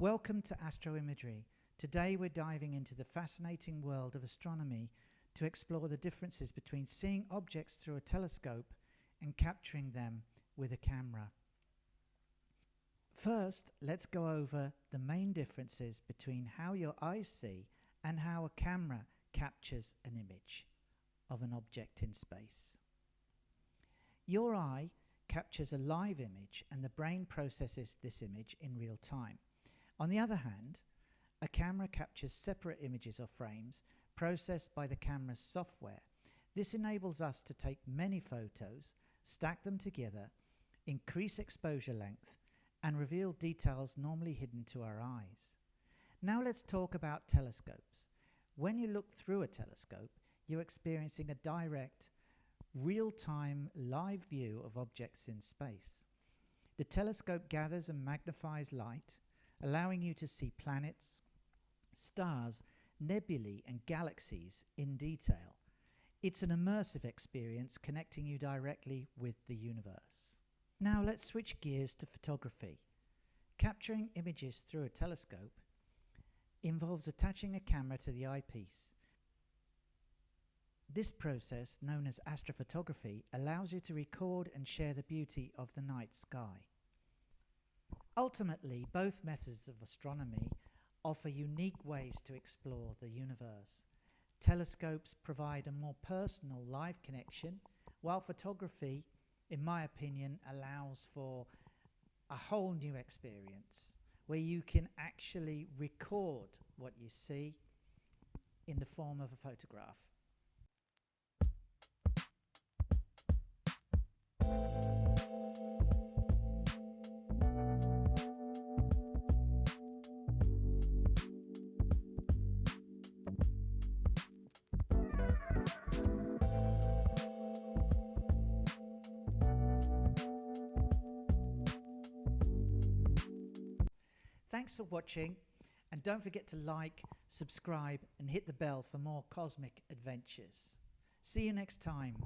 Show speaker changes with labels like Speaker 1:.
Speaker 1: Welcome to Astroimagery. Today we're diving into the fascinating world of astronomy to explore the differences between seeing objects through a telescope and capturing them with a camera. First, let's go over the main differences between how your eyes see and how a camera captures an image of an object in space. Your eye captures a live image and the brain processes this image in real time. On the other hand, a camera captures separate images or frames processed by the camera's software. This enables us to take many photos, stack them together, increase exposure length, and reveal details normally hidden to our eyes. Now let's talk about telescopes. When you look through a telescope, you're experiencing a direct, real-time, live view of objects in space. The telescope gathers and magnifies light, allowing you to see planets, stars, nebulae, and galaxies in detail. It's an immersive experience connecting you directly with the universe. Now let's switch gears to photography. Capturing images through a telescope involves attaching a camera to the eyepiece. This process, known as astrophotography, allows you to record and share the beauty of the night sky. Ultimately, both methods of astronomy offer unique ways to explore the universe. Telescopes provide a more personal live connection, while photography, in my opinion, allows for a whole new experience where you can actually record what you see in the form of a photograph. Thanks for watching, and don't forget to like, subscribe, and hit the bell for more cosmic adventures. See you next time.